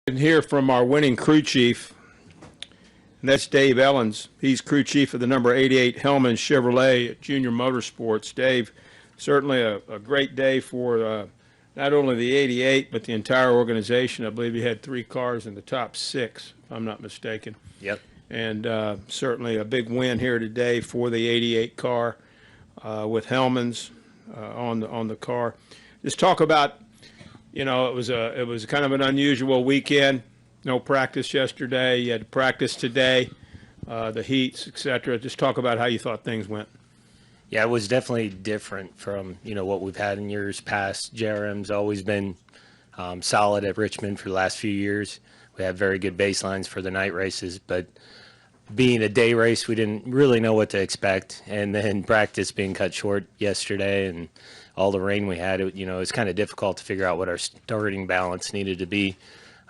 And hear from our winning crew chief, and that's Dave Ellens. He's crew chief of the number 88 Hellman Chevrolet at JR Motorsports. Dave, certainly a great day for not only the 88, but the entire organization. I believe you had 3 cars in the top 6, if I'm not mistaken. Yep. And certainly a big win here today for the 88 car with Hellman's on the car. Just talk about, you know, it was kind of an unusual weekend. No practice yesterday. You had to practice today, the heats, etc. Just talk about how you thought things went. Yeah, it was definitely different from, you know, what we've had in years past. JRM's always been solid at Richmond for the last few years. We have very good baselines for the night races, but being a day race, we didn't really know what to expect. And then practice being cut short yesterday and all the rain we had, you know, it's kind of difficult to figure out what our starting balance needed to be.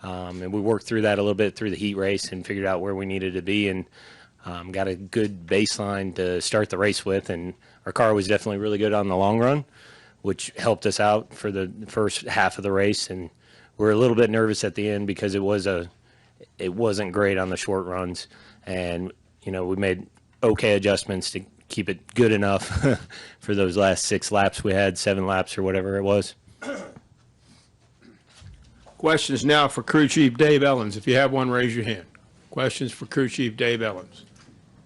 And we worked through that a little bit through the heat race and figured out where we needed to be, and got a good baseline to start the race with. And our car was definitely really good on the long run, which helped us out for the first half of the race. And we're a little bit nervous at the end because it wasn't great on the short runs. And, you know, we made okay adjustments to keep it good enough for those last 6 laps we had, 7 laps or whatever it was. Questions now for Crew Chief Dave Ellens. If you have one, raise your hand. Questions for Crew Chief Dave Ellens.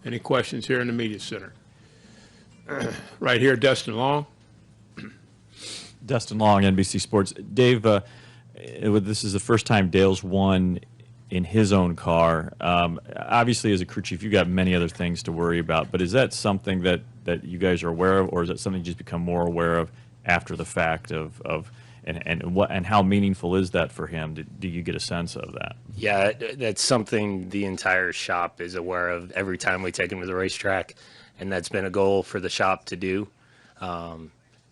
Any questions here in the Media Center? Right here, Dustin Long. Dustin Long, NBC Sports. Dave, this is the first time Dale's won in his own car. Obviously, as a crew chief, you've got many other things to worry about, but is that something that you guys are aware of, or is that something you just become more aware of after the fact and how meaningful is that for him? Do you get a sense of that? Yeah, that's something the entire shop is aware of every time we take him to the racetrack, and that's been a goal for the shop to do.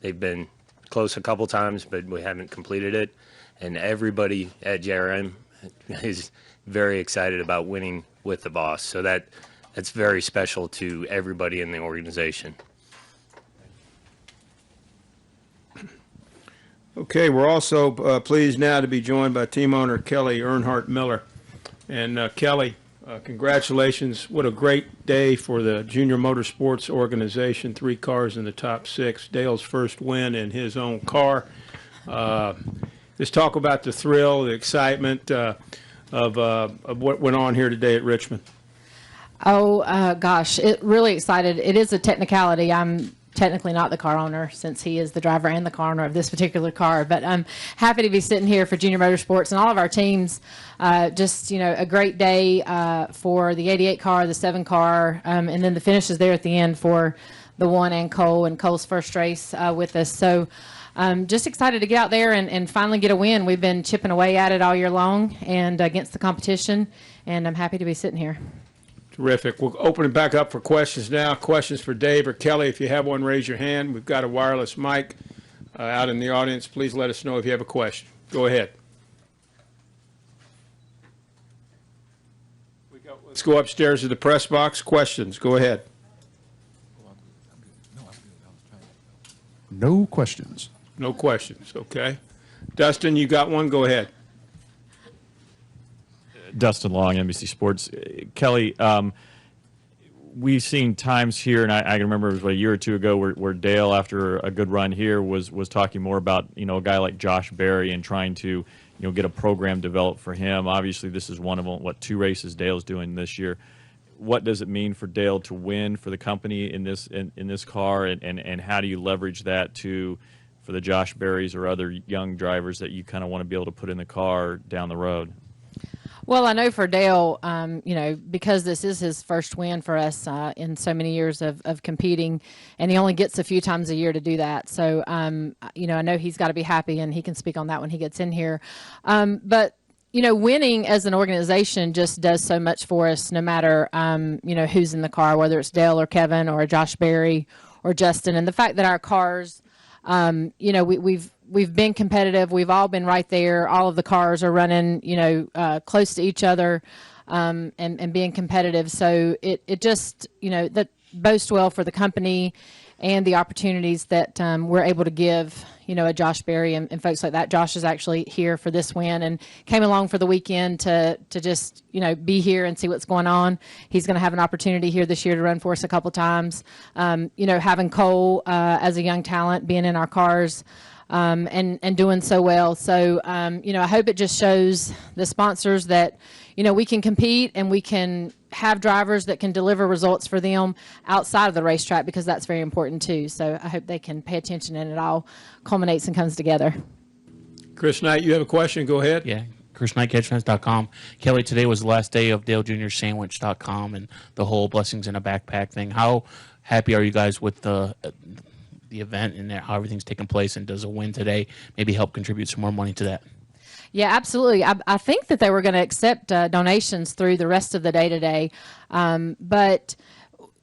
They've been close a couple times, but we haven't completed it, and everybody at JRM is very excited about winning with the boss. So that's very special to everybody in the organization. Okay, we're also pleased now to be joined by team owner Kelly Earnhardt Miller. And Kelly, congratulations. What a great day for the JR Motorsports organization. 3 cars in the top 6. Dale's first win in his own car. Just talk about the thrill, the excitement of what went on here today at Richmond. Oh, gosh, it really excited. It is a technicality. I'm technically not the car owner since he is the driver and the car owner of this particular car, but I'm happy to be sitting here for JR Motorsports and all of our teams. Just, you know, a great day for the 88 car, the 7 car, and then the finishes there at the end for the 1 and Cole's first race with us. So just excited to get out there and finally get a win. We've been chipping away at it all year long and against the competition, and I'm happy to be sitting here. Terrific. We'll open it back up for questions now. Questions for Dave or Kelly. If you have one, raise your hand. We've got a wireless mic out in the audience. Please let us know if you have a question. Go ahead. Let's go upstairs to the press box. Questions. Go ahead. No questions. No questions. Okay. Dustin, you got one? Go ahead. Dustin Long, NBC Sports. Kelly, we've seen times here, and I can remember it was about a year or 2 ago where Dale, after a good run here, was talking more about, you know, a guy like Josh Berry and trying to, you know, get a program developed for him. Obviously, this is one of 2 races Dale's doing this year. What does it mean for Dale to win for the company in this car, and how do you leverage that for the Josh Berrys or other young drivers that you kind of want to be able to put in the car down the road? Well, I know for Dale, you know, because this is his first win for us in so many years of competing, and he only gets a few times a year to do that. So, you know, I know he's got to be happy, and he can speak on that when he gets in here. But, you know, winning as an organization just does so much for us, no matter, you know, who's in the car, whether it's Dale or Kevin or Josh Berry or Justin. And the fact that our cars, you know, we've been competitive. We've all been right there. All of the cars are running, you know, close to each other, and being competitive. So it just, you know, that bodes well for the company and the opportunities that we're able to give, you know, a Josh Berry and folks like that. Josh is actually here for this win and came along for the weekend to just, you know, be here and see what's going on. He's going to have an opportunity here this year to run for us a couple times. You know, having Cole as a young talent being in our cars, and doing so well. So, you know, I hope it just shows the sponsors that, you know, we can compete and we can have drivers that can deliver results for them outside of the racetrack, because that's very important too. So I hope they can pay attention and it all culminates and comes together. Chris Knight, you have a question? Go ahead. Yeah, Chris Knight, catchfans.com. Kelly, today was the last day of DaleJr.Sandwich.com and the whole Blessings in a Backpack thing. How happy are you guys with the event and how everything's taking place, and does a win today maybe help contribute some more money to that? Yeah, absolutely. I think that they were going to accept donations through the rest of the day today. But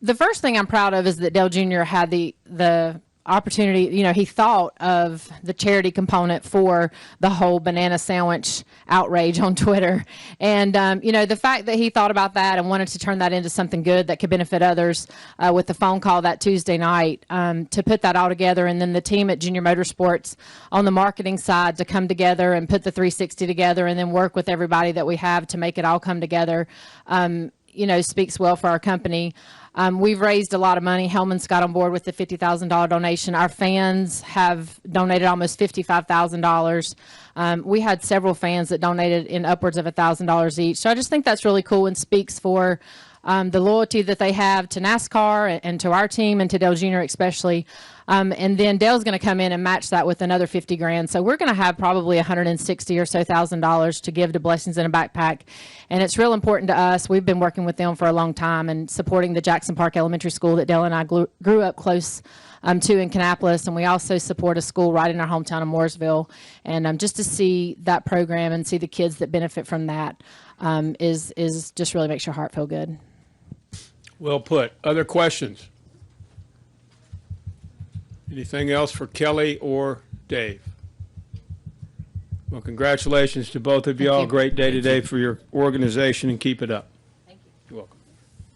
the first thing I'm proud of is that Dale Jr. had the opportunity, you know, he thought of the charity component for the whole banana sandwich outrage on Twitter. And, you know, the fact that he thought about that and wanted to turn that into something good that could benefit others with the phone call that Tuesday night, to put that all together, and then the team at JR Motorsports on the marketing side to come together and put the 360 together and then work with everybody that we have to make it all come together, you know, speaks well for our company. We've raised a lot of money. Hellman's got on board with the $50,000 donation. Our fans have donated almost $55,000. We had several fans that donated in upwards of $1,000 each. So I just think that's really cool and speaks for the loyalty that they have to NASCAR and to our team and to Dale Jr. especially. And then Dale's going to come in and match that with another 50 grand. So we're going to have probably 160 or so $1,000 to give to Blessings in a Backpack. And it's real important to us. We've been working with them for a long time and supporting the Jackson Park Elementary School that Dale and I grew up close to in Kannapolis. And we also support a school right in our hometown of Mooresville. And just to see that program and see the kids that benefit from that is just really makes your heart feel good. Well put. Other questions? Anything else for Kelly or Dave? Well, congratulations to both of y'all. Great day today for your organization, and keep it up. Thank you. You're welcome.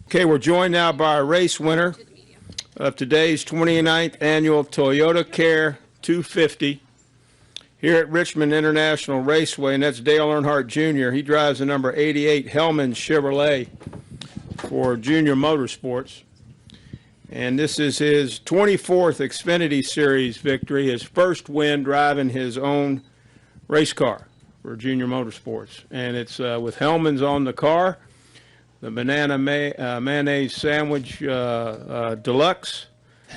Okay, we're joined now by our race winner of today's 29th annual Toyota Care 250 here at Richmond International Raceway, and that's Dale Earnhardt Jr. He drives the number 88 Hellman Chevrolet for JR Motorsports. And this is his 24th Xfinity Series victory, his first win driving his own race car for JR Motorsports. And it's with Hellman's on the car, the banana mayonnaise sandwich deluxe,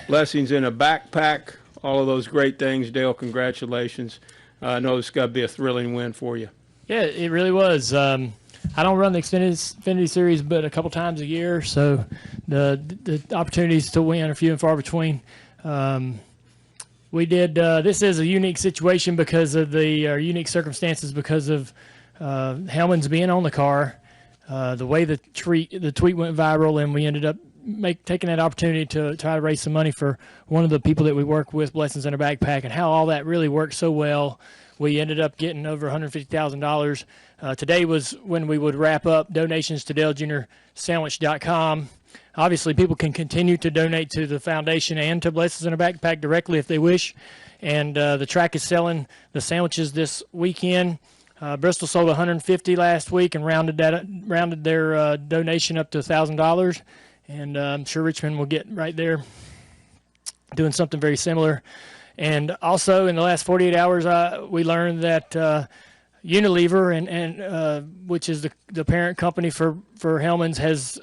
Blessings in a Backpack, all of those great things. Dale, congratulations. I know it's got to be a thrilling win for you. Yeah, it really was. I don't run the Xfinity Series but a couple times a year, so the opportunities to win are few and far between. We did. This is a unique situation because of the unique circumstances because of Hellman's being on the car. The way the tweet went viral, and we ended up taking that opportunity to try to raise some money for one of the people that we work with, Blessings in a Backpack, and how all that really worked so well. We ended up getting over $150,000. Today was when we would wrap up donations to DaleJr.Sandwich.com. Obviously, people can continue to donate to the foundation and to Blessings in a Backpack directly if they wish. And the track is selling the sandwiches this weekend. Bristol sold 150 last week and rounded their donation up to $1,000. And I'm sure Richmond will get right there doing something very similar. And also in the last 48 hours, we learned that Unilever, and which is the parent company for Hellman's, has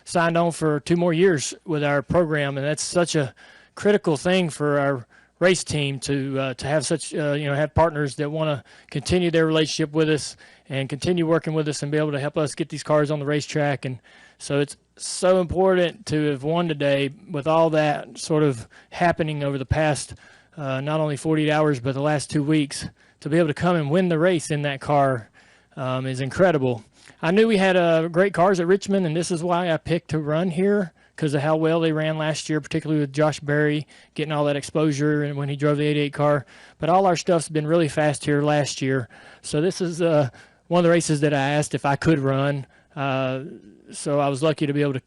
signed on for 2 more years with our program, and that's such a critical thing for our race team to have such have partners that want to continue their relationship with us and continue working with us and be able to help us get these cars on the racetrack. And so it's so important to have won today with all that sort of happening over the past not only 48 hours but the last 2 weeks. To be able to come and win the race in that car is incredible. I knew we had great cars at Richmond, and this is why I picked to run here, because of how well they ran last year, particularly with Josh Berry getting all that exposure and when he drove the 88 car. But all our stuff's been really fast here last year. So this is one of the races that I asked if I could run. So I was lucky to be able to,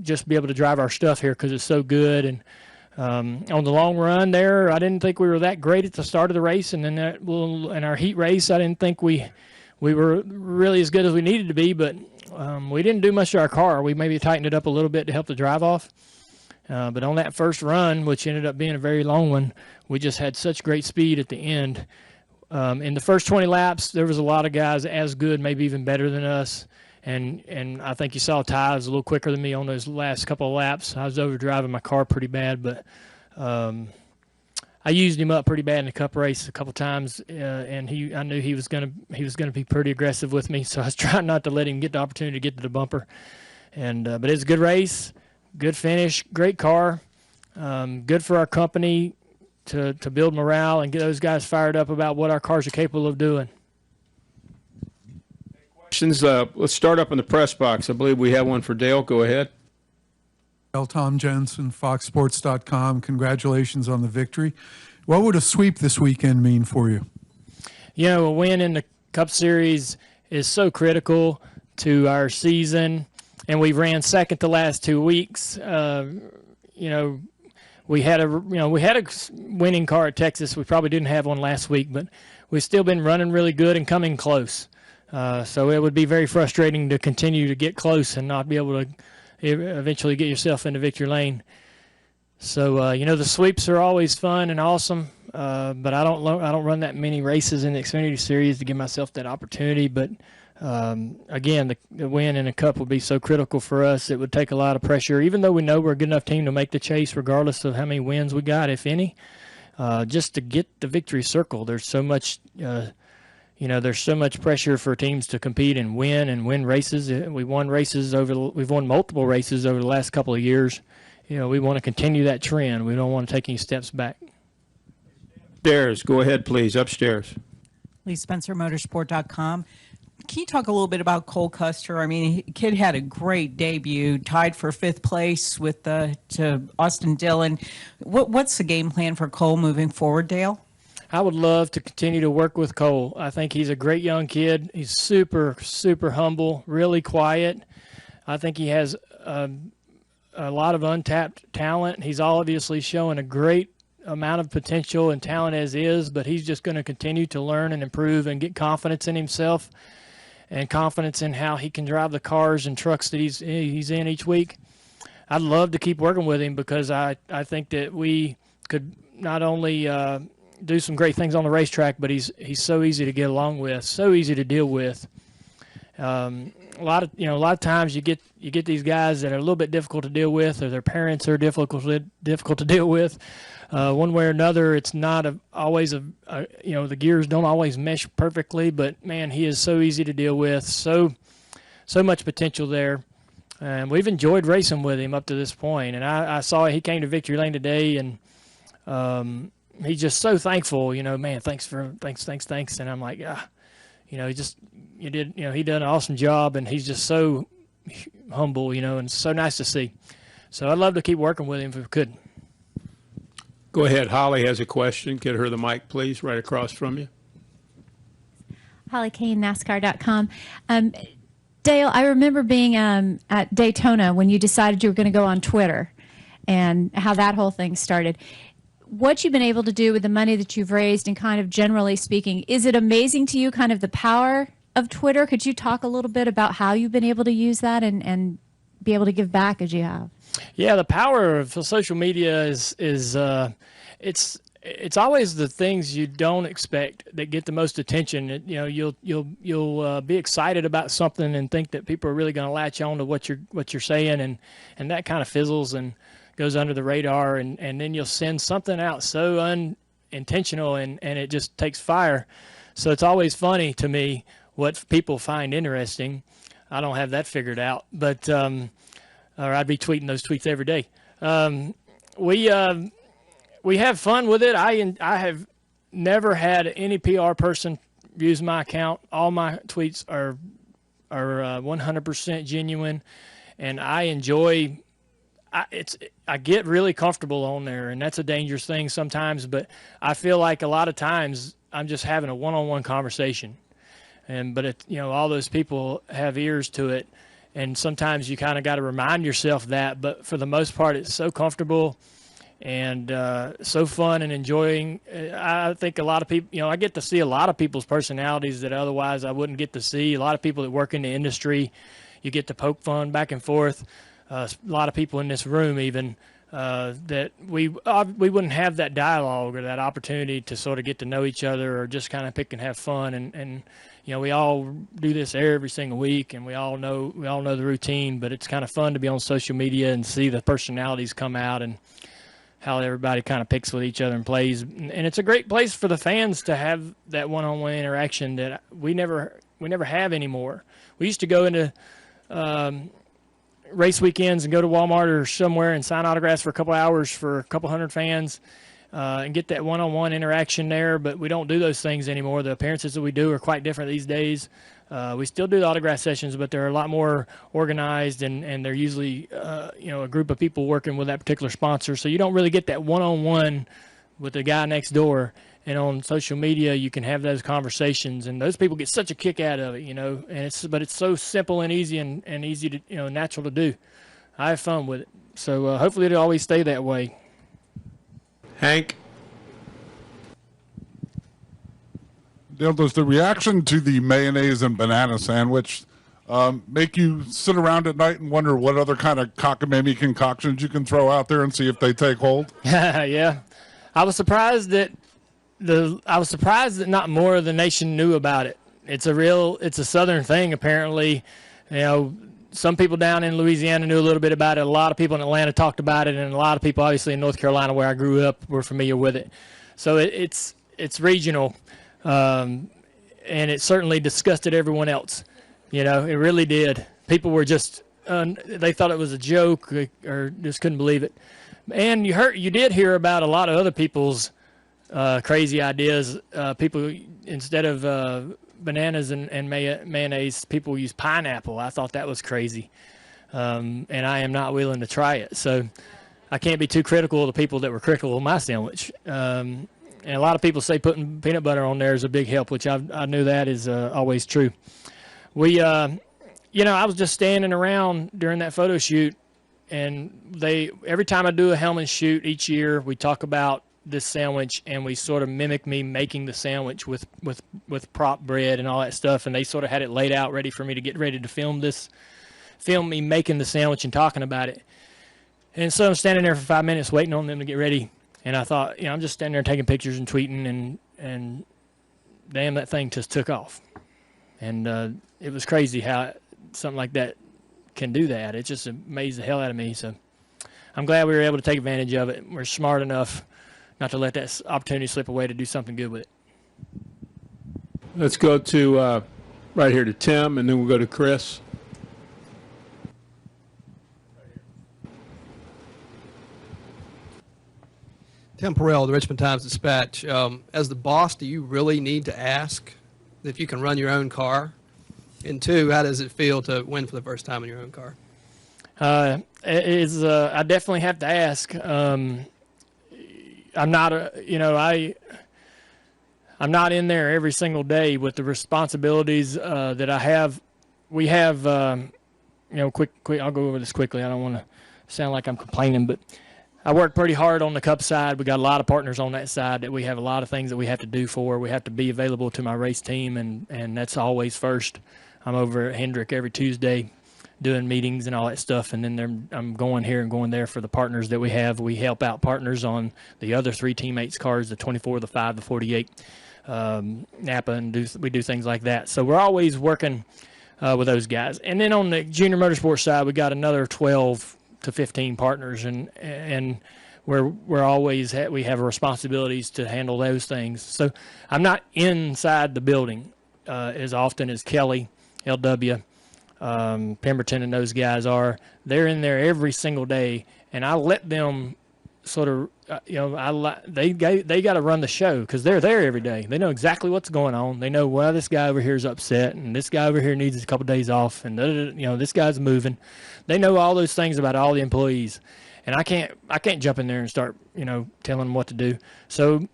just be able to drive our stuff here because it's so good. And on the long run there, I didn't think we were that great at the start of the race, and then in our heat race, I didn't think we were really as good as we needed to be, but we didn't do much to our car. We maybe tightened it up a little bit to help the drive off. But on that first run, which ended up being a very long one, we just had such great speed at the end. In the first 20 laps, there was a lot of guys as good, maybe even better than us. And I think you saw Ty was a little quicker than me on those last couple of laps. I was overdriving my car pretty bad, but I used him up pretty bad in the Cup race a couple times, and I knew he was gonna be pretty aggressive with me. So I was trying not to let him get the opportunity to get to the bumper. And but it was a good race, good finish, great car, good for our company to build morale and get those guys fired up about what our cars are capable of doing. Questions? Let's start up in the press box. I believe we have one for Dale. Go ahead. Tom Jensen, FoxSports.com. Congratulations on the victory. What would a sweep this weekend mean for you? You know, a win in the Cup Series is so critical to our season, and we ran second the last 2 weeks. You know, we had a winning car at Texas. We probably didn't have one last week, but we've still been running really good and coming close. So it would be very frustrating to continue to get close and not be able to eventually get yourself into victory lane. So you know, the sweeps are always fun and awesome, but I don't run that many races in the Xfinity Series to give myself that opportunity. But again, the win in the Cup would be so critical for us. It would take a lot of pressure, even though we know we're a good enough team to make the chase, regardless of how many wins we got, if any. Just to get the victory circle, there's so much. You know, there's so much pressure for teams to compete and win races. We've won multiple races over the last couple of years. You know, we want to continue that trend. We don't want to take any steps back. Upstairs. Go ahead, please. Upstairs. Lee Spencer, Motorsport.com. Can you talk a little bit about Cole Custer? I mean, kid had a great debut, tied for 5th place with to Austin Dillon. What's the game plan for Cole moving forward, Dale? I would love to continue to work with Cole. I think he's a great young kid. He's super, super humble, really quiet. I think he has a lot of untapped talent. He's obviously showing a great amount of potential and talent as is, but he's just going to continue to learn and improve and get confidence in himself and confidence in how he can drive the cars and trucks that he's in each week. I'd love to keep working with him because I think that we could not only do some great things on the racetrack, but he's so easy to get along with, so easy to deal with. A lot of times you get these guys that are a little bit difficult to deal with, or their parents are difficult to deal with. One way or another, it's not always the gears don't always mesh perfectly, but man, he is so easy to deal with, so much potential there. And we've enjoyed racing with him up to this point. And I saw he came to victory lane today, and he's just so thankful, you know, man, thanks. And I'm like, you know, he did an awesome job, and he's just so humble, you know, and so nice to see. So I'd love to keep working with him if we could. Go ahead. Holly has a question. Get her the mic, please, right across from you. Holly Kane, NASCAR.com. Dale, I remember being at Daytona when you decided you were going to go on Twitter and how that whole thing started. What you've been able to do with the money that you've raised, and kind of generally speaking, is it amazing to you, kind of the power of Twitter? Could you talk a little bit about how you've been able to use that and be able to give back as you have? Yeah, the power of social media is it's always the things you don't expect that get the most attention. You know, you'll be excited about something and think that people are really going to latch on to what you're saying, and that kind of fizzles and goes under the radar, and then you'll send something out so unintentional, and it just takes fire. So it's always funny to me what people find interesting. I don't have that figured out, but or I'd be tweeting those tweets every day. We have fun with it. I have never had any PR person use my account. All my tweets are 100% genuine, and I enjoy. I get really comfortable on there, and that's a dangerous thing sometimes, but I feel like a lot of times I'm just having a one-on-one conversation. But all those people have ears to it, and sometimes you kind of got to remind yourself that. But for the most part, it's so comfortable and so fun and enjoying. I think a lot of people, I get to see a lot of people's personalities that otherwise I wouldn't get to see. A lot of people that work in the industry, you get to poke fun back and forth. A lot of people in this room even that we wouldn't have that dialogue or that opportunity to sort of get to know each other or just kind of pick and have fun. And we all do this every single week, and we all know the routine. But it's kind of fun to be on social media and see the personalities come out and how everybody kind of picks with each other and plays. And it's a great place for the fans to have that one-on-one interaction that we never have anymore. We used to go into race weekends and go to Walmart or somewhere and sign autographs for a couple hours for a couple hundred fans and get that one-on-one interaction there, but we don't do those things anymore. The appearances that we do are quite different these days. We still do the autograph sessions, but they're a lot more organized, and they're usually a group of people working with that particular sponsor, so you don't really get that one-on-one with the guy next door. And on social media, you can have those conversations, and those people get such a kick out of it, and it's so simple and easy and easy to, natural to do. I have fun with it. So hopefully it'll always stay that way. Hank? Dale, does the reaction to the mayonnaise and banana sandwich make you sit around at night and wonder what other kind of cockamamie concoctions you can throw out there and see if they take hold? Yeah. I was surprised that not more of the nation knew about it. It's a Southern thing, apparently. Some people down in Louisiana knew a little bit about it. A lot of people in Atlanta talked about it, and a lot of people, obviously, in North Carolina, where I grew up, were familiar with it. So it's regional, and it certainly disgusted everyone else. It really did. People were just they thought it was a joke or just couldn't believe it. And you did hear about a lot of other people's crazy ideas. People, instead of bananas and mayonnaise, people use pineapple. I thought that was crazy, and I am not willing to try it. So I can't be too critical of the people that were critical of my sandwich. And a lot of people say putting peanut butter on there is a big help, which I knew that is always true. I was just standing around during that photo shoot, and every time I do a helmet shoot each year, we talk about this sandwich, and we sort of mimic me making the sandwich with prop bread and all that stuff, and they sort of had it laid out ready for me to get ready to film me making the sandwich and talking about it. And so I'm standing there for 5 minutes waiting on them to get ready, and I thought, I'm just standing there taking pictures and tweeting, and damn, that thing just took off. And it was crazy how something like that can do that. It just amazed the hell out of me. So I'm glad we were able to take advantage of it. We're smart enough not to let that opportunity slip away to do something good with it. Let's go to right here to Tim, and then we'll go to Chris. Tim Perrell, the Richmond Times-Dispatch. As the boss, do you really need to ask if you can run your own car? And two, how does it feel to win for the first time in your own car? I definitely have to ask. I'm not in there every single day with the responsibilities that I have. We have, quick. I'll go over this quickly. I don't want to sound like I'm complaining, but I work pretty hard on the Cup side. We got a lot of partners on that side that we have a lot of things that we have to do for. We have to be available to my race team, and that's always first. I'm over at Hendrick every Tuesday doing meetings and all that stuff, and then I'm going here and going there for the partners that we have. We help out partners on the other three teammates' cars, the 24, the 5, the 48, Napa, and we do things like that. So we're always working with those guys. And then on the junior motorsports side, we got another 12 to 15 partners, and we're always we have responsibilities to handle those things. So I'm not inside the building as often as Kelly, LW, Pemberton, and those guys are. They're in there every single day, and I let them sort of, they got to run the show because they're there every day. They know exactly what's going on. They know, well, this guy over here is upset, and this guy over here needs a couple of days off, and this guy's moving. They know all those things about all the employees, and I can't jump in there and start telling them what to do. So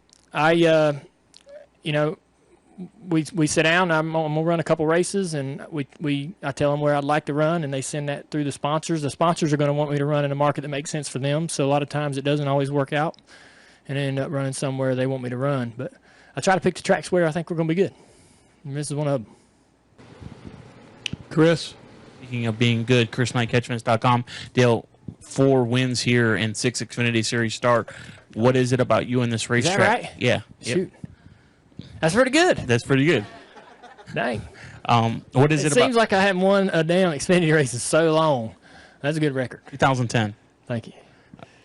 we sit down. I'm gonna run a couple races, and I tell them where I'd like to run, and they send that through the sponsors. The sponsors are going to want me to run in a market that makes sense for them. So a lot of times it doesn't always work out, and I end up running somewhere they want me to run. But I try to pick the tracks where I think we're going to be good. And this is one of them. Chris? Speaking of being good, ChrisKnightCatchments.com. Dale, 4 wins here and 6 Xfinity Series start. What is it about you in this racetrack? Is that right? Yeah. Shoot. That's pretty good. That's pretty good. Dang. What is it about? It seems like I haven't won a damn Xfinity race in so long. That's a good record. 2010. Thank you.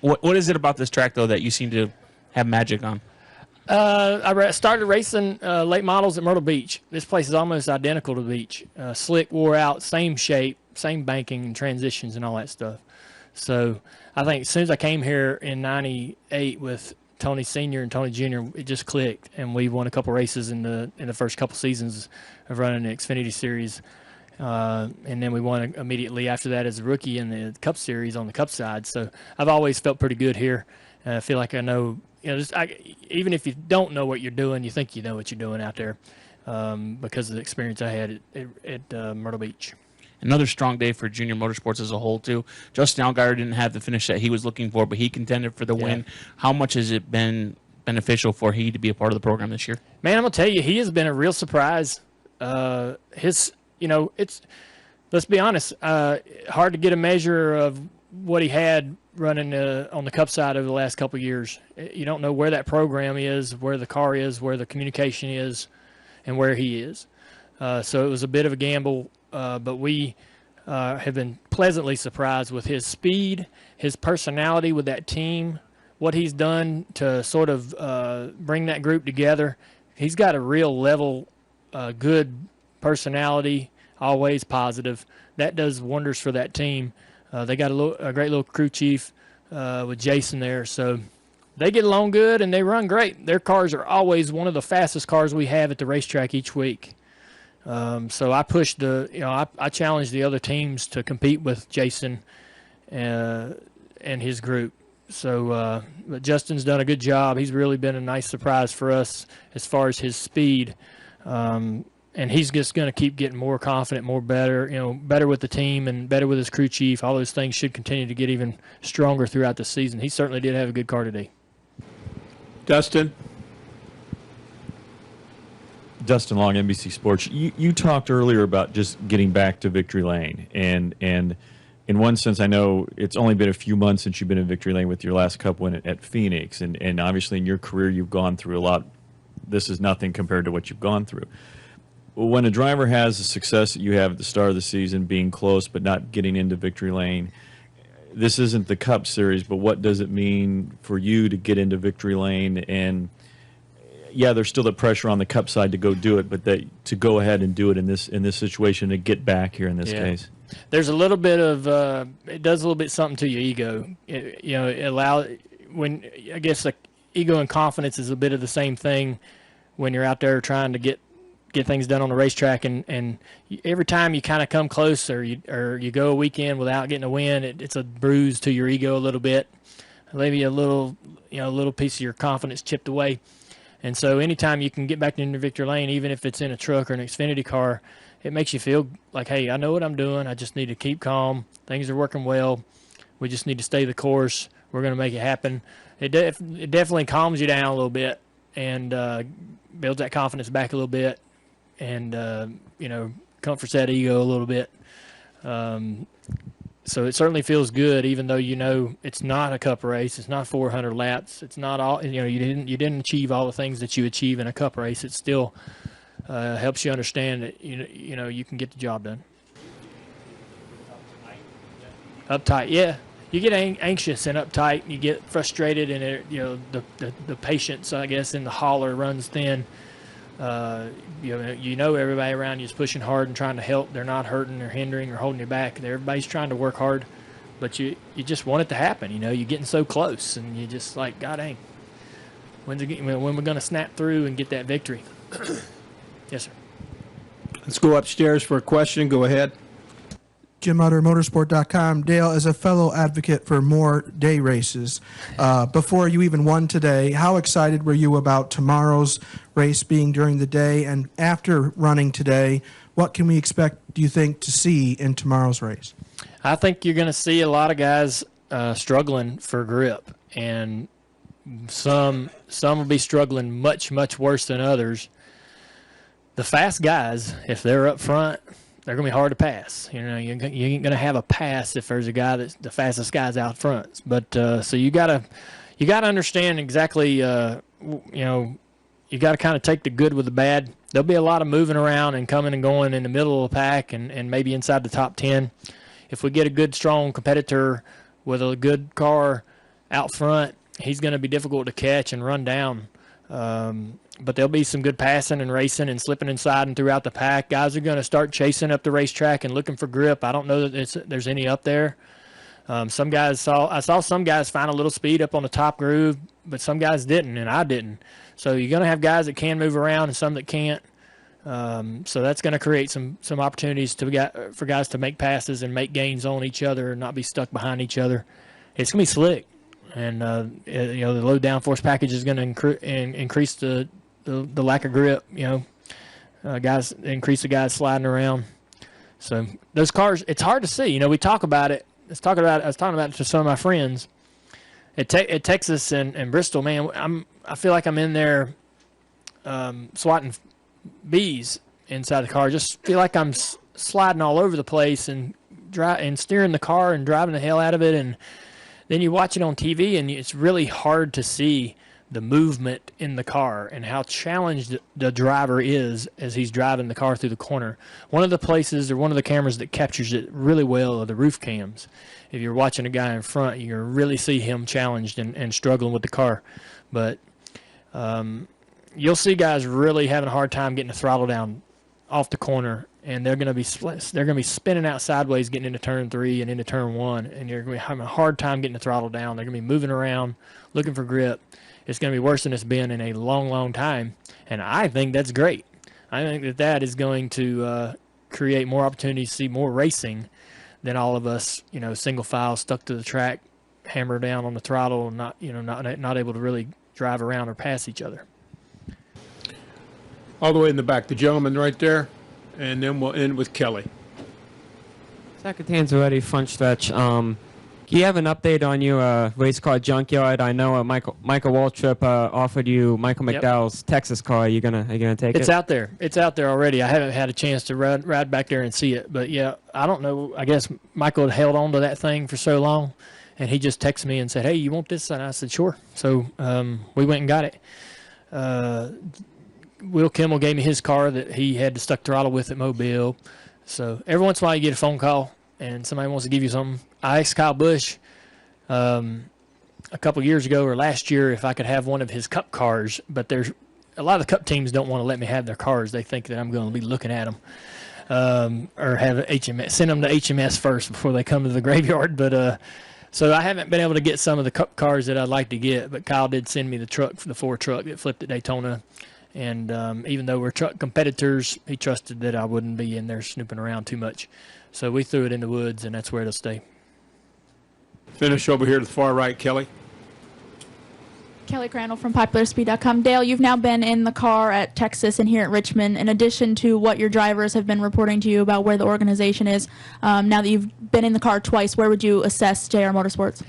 What is it about this track, though, that you seem to have magic on? I started racing late models at Myrtle Beach. This place is almost identical to the beach. Slick, wore out, same shape, same banking and transitions and all that stuff. So I think as soon as I came here in '98 with Tony Sr. and Tony Jr., it just clicked, and we won a couple races in the first couple seasons of running the Xfinity Series. And then we won immediately after that as a rookie in the Cup Series on the Cup side. So I've always felt pretty good here. I feel like I know, even if you don't know what you're doing, you think you know what you're doing out there because of the experience I had at Myrtle Beach. Another strong day for Junior Motorsports as a whole, too. Justin Allgaier didn't have the finish that he was looking for, but he contended for the win. How much has it been beneficial for he to be a part of the program this year? Man, I'm going to tell you, he has been a real surprise. It's, let's be honest, hard to get a measure of what he had running on the Cup side over the last couple of years. You don't know where that program is, where the car is, where the communication is, and where he is. So it was a bit of a gamble, but we have been pleasantly surprised with his speed, his personality with that team, what he's done to sort of bring that group together. He's got a real level, good personality, always positive. That does wonders for that team. They got a great little crew chief with Jason there, so they get along good and they run great. Their cars are always one of the fastest cars we have at the racetrack each week. So I pushed I challenged the other teams to compete with Jason and his group. So, but Justin's done a good job. He's really been a nice surprise for us as far as his speed. And he's just going to keep getting more confident, more better, better with the team and better with his crew chief. All those things should continue to get even stronger throughout the season. He certainly did have a good car today. Dustin? Dustin Long, NBC Sports. You talked earlier about just getting back to Victory Lane. And in one sense, I know it's only been a few months since you've been in Victory Lane with your last Cup win at Phoenix. And obviously in your career, you've gone through a lot. This is nothing compared to what you've gone through. When a driver has the success that you have at the start of the season, being close but not getting into Victory Lane, this isn't the Cup Series, but what does it mean for you to get into Victory Lane? And yeah, there's still the pressure on the Cup side to go do it, but to go ahead and do it in this situation, to get back here in this case. There's a little bit of it does a little bit something to your ego. I guess like ego and confidence is a bit of the same thing when you're out there trying to get things done on the racetrack, and every time you kind of come close or you go a weekend without getting a win, it's a bruise to your ego a little bit, maybe a little piece of your confidence chipped away. And so anytime you can get back into Victory Lane, even if it's in a truck or an Xfinity car, it makes you feel like, hey, I know what I'm doing. I just need to keep calm. Things are working well. We just need to stay the course. We're going to make it happen. It definitely calms you down a little bit and builds that confidence back a little bit. And, comforts that ego a little bit. So it certainly feels good, even though it's not a Cup race. It's not 400 laps. It's not all, you didn't achieve all the things that you achieve in a Cup race. It still helps you understand that, you can get the job done. Uptight, yeah. You get anxious and uptight. You get frustrated, and the patience, I guess, in the hauler runs thin. Everybody around you is pushing hard and trying to help. They're not hurting or hindering or holding you back. Everybody's trying to work hard, but you just want it to happen. You're getting so close, and you just like, God dang, when we're going to snap through and get that victory? Yes, sir. Let's go upstairs for a question. Go ahead. JR Dale, as a fellow advocate for more day races, before you even won today, how excited were you about tomorrow's race being during the day? And after running today, what can we expect, do you think, to see in tomorrow's race? I think you're going to see a lot of guys struggling for grip, and some will be struggling much worse than others. The fast guys, if they're up front, they're going to be hard to pass. You ain't going to have a pass if there's a guy that's the fastest guy's out front. But so you got to understand exactly. You got to kind of take the good with the bad. There'll be a lot of moving around and coming and going in the middle of the pack and maybe inside the top 10. If we get a good, strong competitor with a good car out front, he's going to be difficult to catch and run down. But there'll be some good passing and racing and slipping inside and throughout the pack. Guys are going to start chasing up the racetrack and looking for grip. I don't know that there's any up there. I saw some guys find a little speed up on the top groove, but some guys didn't, and I didn't. So you're going to have guys that can move around and some that can't. So that's going to create some opportunities for guys to make passes and make gains on each other and not be stuck behind each other. It's going to be slick, and the low downforce package is going to increase the lack of grip. Guys increase the guys sliding around. So those cars, it's hard to see. We talk about it. I was talking about it to some of my friends at Texas and Bristol. Man, I feel like I'm in there swatting bees inside the car. Just feel like I'm sliding all over the place and steering the car and driving the hell out of it. And then you watch it on TV, and it's really hard to see the movement in the car and how challenged the driver is as he's driving the car through the corner. One of the places or one of the cameras that captures it really well are the roof cams. If you're watching a guy in front, you can really see him challenged and struggling with the car. But you'll see guys really having a hard time getting the throttle down off the corner, and they're going to be spinning out sideways getting into turn 3 and into turn 1, and you're going to be having a hard time getting the throttle down. They're going to be moving around, looking for grip. It's going to be worse than it's been in a long time, and I think that's great. I think that is going to create more opportunities to see more racing than all of us, single file stuck to the track, hammer down on the throttle, and not able to really drive around or pass each other. All the way in the back, the gentleman right there, and then we'll end with Kelly. Second hand's already front stretch. Do you have an update on your race car junkyard? I know Michael Waltrip offered you Michael McDowell's Texas car. Are you gonna take it? It's out there. It's out there already. I haven't had a chance to ride back there and see it, but yeah, I don't know. I guess Michael had held on to that thing for so long, and he just texted me and said, "Hey, you want this?" And I said, "Sure." So we went and got it. Will Kimmel gave me his car that he had to stuck throttle with at Mobile. So every once in a while you get a phone call and somebody wants to give you something. I asked Kyle Busch a couple years ago or last year if I could have one of his Cup cars, but there's a lot of the Cup teams don't want to let me have their cars. They think that I'm going to be looking at them or have HMS, send them to HMS first before they come to the graveyard. But so I haven't been able to get some of the Cup cars that I'd like to get, but Kyle did send me the truck, the Ford truck that flipped at Daytona. And even though we're truck competitors, he trusted that I wouldn't be in there snooping around too much. So we threw it in the woods, and that's where it'll stay. Finish over here to the far right, Kelly. Kelly Crandall from PopularSpeed.com. Dale, you've now been in the car at Texas and here at Richmond. In addition to what your drivers have been reporting to you about where the organization is, now that you've been in the car twice, where would you assess JR Motorsports?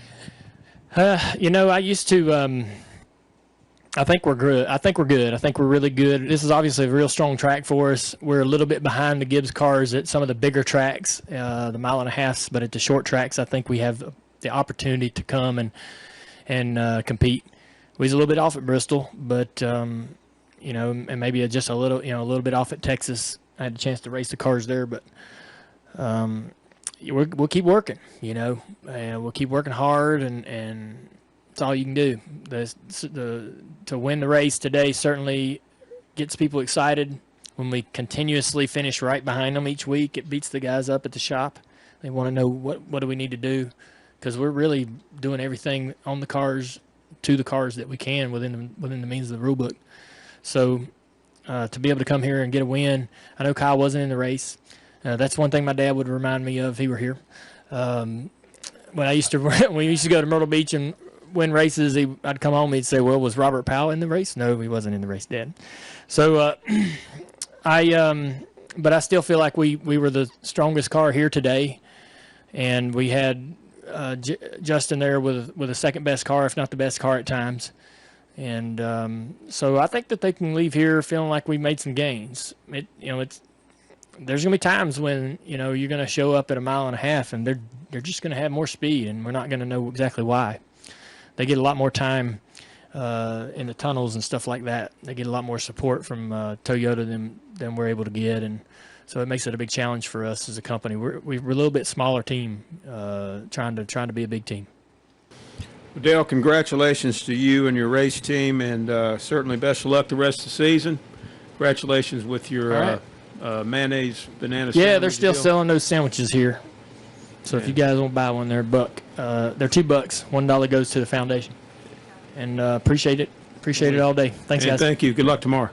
I used to... I think we're good. I think we're really good. This is obviously a real strong track for us. We're a little bit behind the Gibbs cars at some of the bigger tracks, the 1.5 miles, but at the short tracks, I think we have the opportunity to come and compete. We was a little bit off at Bristol, but and maybe just a little bit off at Texas. I had a chance to race the cars there, but we'll keep working, and we'll keep working hard and that's all you can do. To win the race today certainly gets people excited. When we continuously finish right behind them each week, it beats the guys up at the shop. They want to know what do we need to do, because we're really doing everything on the cars, to the cars that we can within the means of the rule book. So to be able to come here and get a win, I know Kyle wasn't in the race. That's one thing my dad would remind me of if he were here. When we used to go to Myrtle Beach and win races, I'd come home, he'd say, well, was Robert Powell in the race? No, he wasn't in the race, Dad. So but I still feel like we were the strongest car here today, and we had Justin there with a second best car, if not the best car at times. And so I think that they can leave here feeling like we made some gains. There's going to be times when, you're going to show up at a mile and a half and they're just going to have more speed, and we're not going to know exactly why. They get a lot more time in the tunnels and stuff like that. They get a lot more support from Toyota than we're able to get, and so it makes it a big challenge for us as a company. We're a little bit smaller team, trying to be a big team. Well, Dale, congratulations to you and your race team, and certainly best of luck the rest of the season. Congratulations with your mayonnaise banana. Yeah, they're still selling those sandwiches here. So if you guys want to buy one, they're $1. They're $2. $1 goes to the foundation. And appreciate it. Appreciate it all day. Thanks, guys. Thank you. Good luck tomorrow.